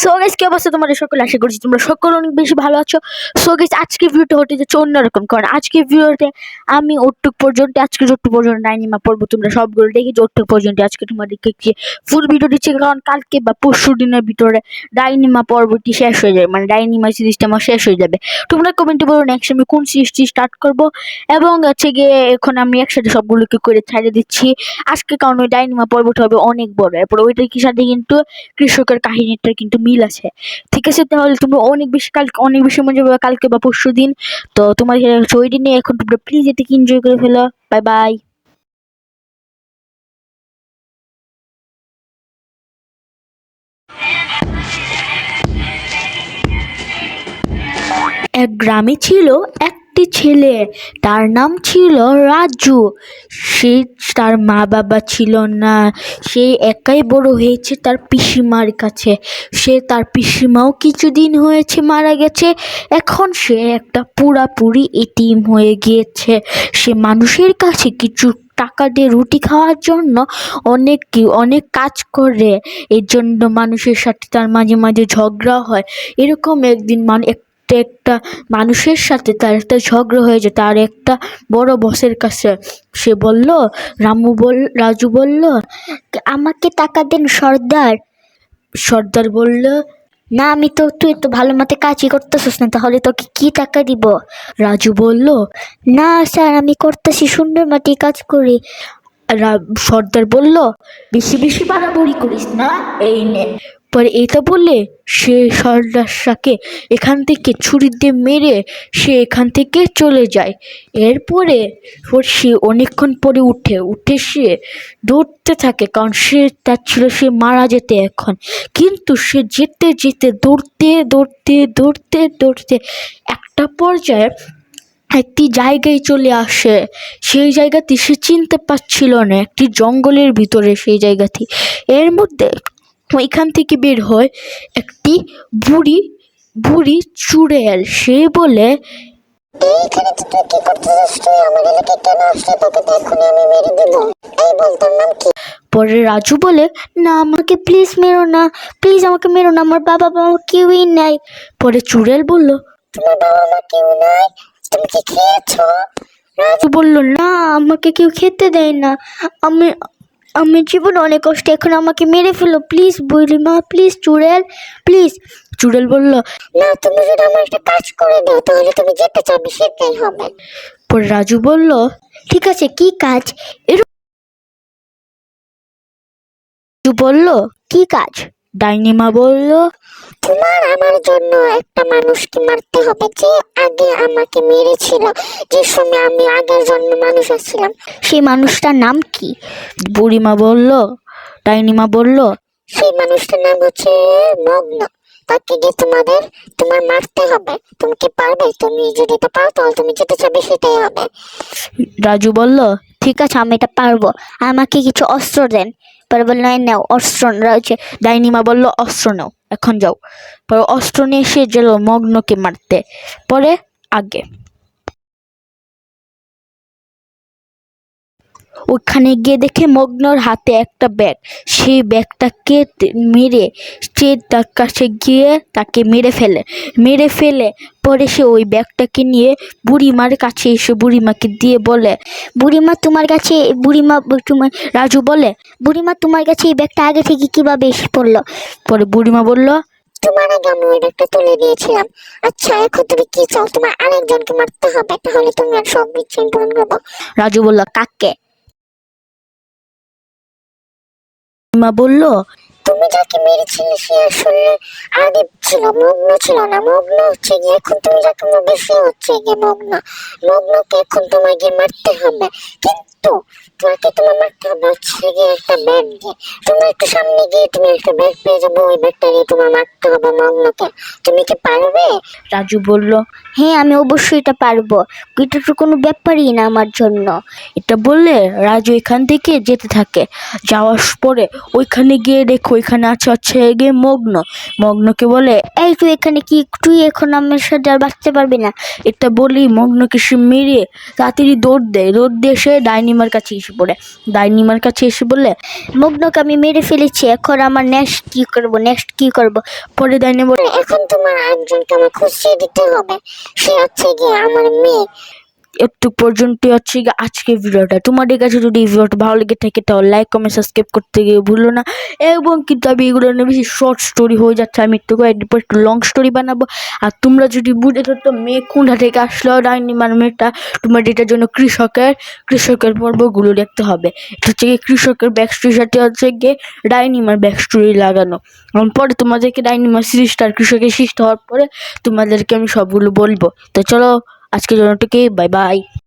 So guys, কি অবস্থা তোমাদের সকলে? আশা করছি তোমরা সকলে অনেক বেশি ভালো আছো। সো গাইস, আজকের ভিডিওটা হতে যাচ্ছে অন্যরকম, কারণ আজকের ভিডিওতে আমি আজকে যতটুক পর্যন্ত ডাইনিমা পড়বো তোমরা সবগুলো দেখে যতটুক পর্যন্ত আজকে তোমাদেরকে ফুল ভিডিও দিচ্ছি, কারণ কালকে বা পরশু দিনের ভিতরে ডাইনিমা পর্বটি শেষ হয়ে যাবে, মানে ডাইনিমা সিরিজটা আমার শেষ হয়ে যাবে। তোমরা কমেন্টে বলো নেক্সট আমি কোন সিরিজটি স্টার্ট করবো, এবং হচ্ছে গিয়ে এখন আমি একসাথে সবগুলোকে করে ছাড়িয়ে দিচ্ছি আজকে, কারণ ওই ডাইনিমা পর্বটা হবে অনেক বড়। এরপর ওইটার কি সাথে কিন্তু কৃষকের কাহিনীটার কিন্তু মিল আছে। ঠিক আছে, তাহলে তোমরা অনেক বেশি মজা পাবে কালকে বা পরশু দিন। তো তোমার ওই দিনে এখন তোমরা প্লিজ এটাকে এনজয় করে ফেলো। Bye bye. এক গ্রামে ছিল একটি ছেলে, তার নাম ছিল রাজু। সে তার মা বাবা ছিল না, সে একাই বড় হয়েছে তার পিসিমার কাছে। তার পিসিমাও কিছুদিন হয়েছে মারা গেছে, এখন সে একটা পুরাপুরি এতিম হয়ে গিয়েছে। সে মানুষের কাছে কিছু টাকা দিয়ে রুটি খাওয়ার জন্য অনেক কাজ করে, এর জন্য মানুষের সাথে তার মাঝে মাঝে ঝগড়া হয়। এরকম একদিন একটা মানুষের সাথে তার একটা ঝগড়া হয়েছে তার একটা বড় বসের কাছে। সে বলল, রাজু বলল, আমাকে টাকা দেন সর্দার। সর্দার বলল, না আমি তো, তুই তো ভালো মতো কাজই করতেছিস না, তাহলে তোকে কি টাকা দিব? রাজু বলল, না স্যার, আমি করতেছি, সুন্দর মতো কাজ করি। সর্দার বলল, বেশি বেশি বাড়াবাড়ি করিস না, এই নে। পরে এটা বলে সে সর্দারকে এখান থেকে ছুরি দিয়ে মেরে সে এখান থেকে চলে যায়। এরপরে সে অনেকক্ষণ পরে উঠে সে দৌড়তে থাকে, কারণ সে মারা যেতে এখন। কিন্তু সে যেতে যেতে দৌড়তে একটা পর্যায়ে একটি জায়গায় চলে আসে। সেই জায়গাটি সে চিনতে পারছিল না, একটি জঙ্গলের ভিতরে সেই জায়গাটি। এর মধ্যে ওইখান থেকে বের হয় একটি বুড়ি চুড়েল। সে বলে, এইখানে তুই কি করতেছিস? তুই আমার এলাকায় কেন আসলি? তোকে তো এক্ষুনি আমি মেরে দেব। এই বল, তোর নাম কি? পরে রাজু বলে, না আমাকে প্লিজ মেরো না, প্লিজ আমাকে মেরো না, আমার বাবা মা কেউই নাই। পরে চুড়েল বলল, তোমার বাবা মা কেউ নাই? তুমি কি খেয়েছো? রাজু বলল, না আমাকে কেউ খেতে দেয় না, আমি আমি জীবন অনেক কষ্ট, এখন আমাকে মেরে ফেলো প্লিজ বুড়িমা, প্লিজ চুড়েল, প্লিজ। চুড়েল বলল, না, তুমি যদি আমার একটা কাজ করে দাও তাহলে তুমি যেতে চাইবে সেটাই হবে। পরে রাজু বলল, ঠিক আছে, কি কাজ? রাজু বলল, কি কাজ? ডাইনিমা বলল, তোমার আমার জন্য একটা মানুষকে মারতে হবে যে আগে আমাকে মেরেছিল, যে সময় আমি আগের জন্ম মানুষ ছিলাম। সেই মানুষটার নাম কি? ডাইনিমা বলল, সেই মানুষটার নাম হচ্ছে মগ্ন। তাকে গিয়ে তোমার মারতে হবে। তুমি কি পারবে? তুমি যদি এটা পারো তাহলে তুমি যেতে চাইবে সেটাই হবে। রাজু বলল, ঠিক আছে, আমি এটা পারবো, আমাকে কিছু অস্ত্র দেন। পরে বলল, নাও অস্ত্র রয়েছে। ডাইনিমা বলল, অস্ত্র নাও, এখন যাও। পরে অস্ত্র নিয়ে সে গেল মগ্নকে মারতে। পরে আগে ওখানে গিয়ে দেখে মগ্নর হাতে একটা ব্যাগ। সেই ব্যাগটাকে মেরে সে তার কাছে গিয়ে তাকে মেরে ফেলে পরে সে ওই ব্যাগটাকে নিয়ে বুড়িমার কাছে এসে বুড়িমাকে দিয়ে বলে, বুড়িমা তোমার কাছে, রাজু বলে, বুড়িমা তোমার কাছে এই ব্যাগটা আগে থেকে কিভাবে এসে পড়লো? পরে বুড়িমা বলল, তোমার আগে আমি ওই ব্যাগটা তুলে দিয়েছিলাম। আচ্ছা, এখন তুমি কি চাও? তোমার আরেকজনকে মারতে হবে, তাহলে তুমি আর সব ইচ্ছে পূরণ করবো। রাজু বলল, কাকে? বুড়িমা বলল, তুমি যাকে মেরেছিলে সে আসলে আগে ছিল, মগ্ন ছিল না। মগ্ন হচ্ছে গিয়ে এখন, তুমি যাকে মারবে সে হচ্ছে গিয়ে মগ্ন। মগ্নকে এখন তোমায় গিয়ে মারতে হবে, কিন্তু তোমার মারতে হবে হচ্ছে গিয়ে একটা ব্যাগ দিয়ে। তুমি একটু সামনে গিয়ে তুমি একটা ব্যাগ পেয়ে যাবো, ওই ব্যাগটা দিয়ে তোমার মারতে হবে মগ্নকে। তুমি কি পারবে? রাজু বলল, হ্যাঁ আমি অবশ্যই এটা পারবো, এটা তো কোনো ব্যাপারই না আমার জন্য। এটা বললে রাজু এখান থেকে যেতে থাকে। যাওয়ার পরে ওইখানে গিয়ে দেখো ওইখানে আছে হচ্ছে গিয়ে মগ্নকে বলে, এই তুই এখানে কি, তুই এখন আমার সাথে আর বাঁচতে পারবি না। এটা বলি মগ্নকে সে মেরে তাড়াতাড়ি দৌড় দিয়ে সে ডাইনিমার কাছে এসে পড়ে। ডাইনিমার কাছে এসে বললে, মগ্নকে আমি মেরে ফেলেছি, এখন আমার নেক্সট কি করব। পরে ডাইনি বলে, এখন তোমার একজনকে আমার খুঁজে দিতে হবে, সে হচ্ছে গিয়ে আমার মেয়ে। একটু পর্যন্ত হচ্ছে গিয়ে আজকের ভিডিওটা। তোমাদের কাছে যদি এই ভিডিওটা ভালো লেগে থাকে তাহলে লাইক কমেন্ট সাবস্ক্রাইব করতে গিয়ে ভুলো না। এবং কিন্তু আমি এগুলো নিয়ে বেশি শর্ট স্টোরি হয়ে যাচ্ছে, আমি একটু এরপর একটু লং স্টোরি বানাবো। আর তোমরা যদি বুঝে থাকতো মেয়ে কোনটা থেকে আসলো, ডাইনিমার মেয়েটা, তোমাদের এটার জন্য কৃষকের পর্বগুলো দেখতে হবে। এটা হচ্ছে গিয়ে কৃষকের ব্যাক স্টোরির সাথে হচ্ছে গিয়ে ডাইনিমার ব্যাক স্টোরি লাগানো। পরে তোমাদেরকে ডাইনিমার সিরিজটা কৃষকের সিরিজটা হওয়ার পরে তোমাদেরকে আমি সবগুলো বলবো। তো চলো আজকের জন্য বাই বাই।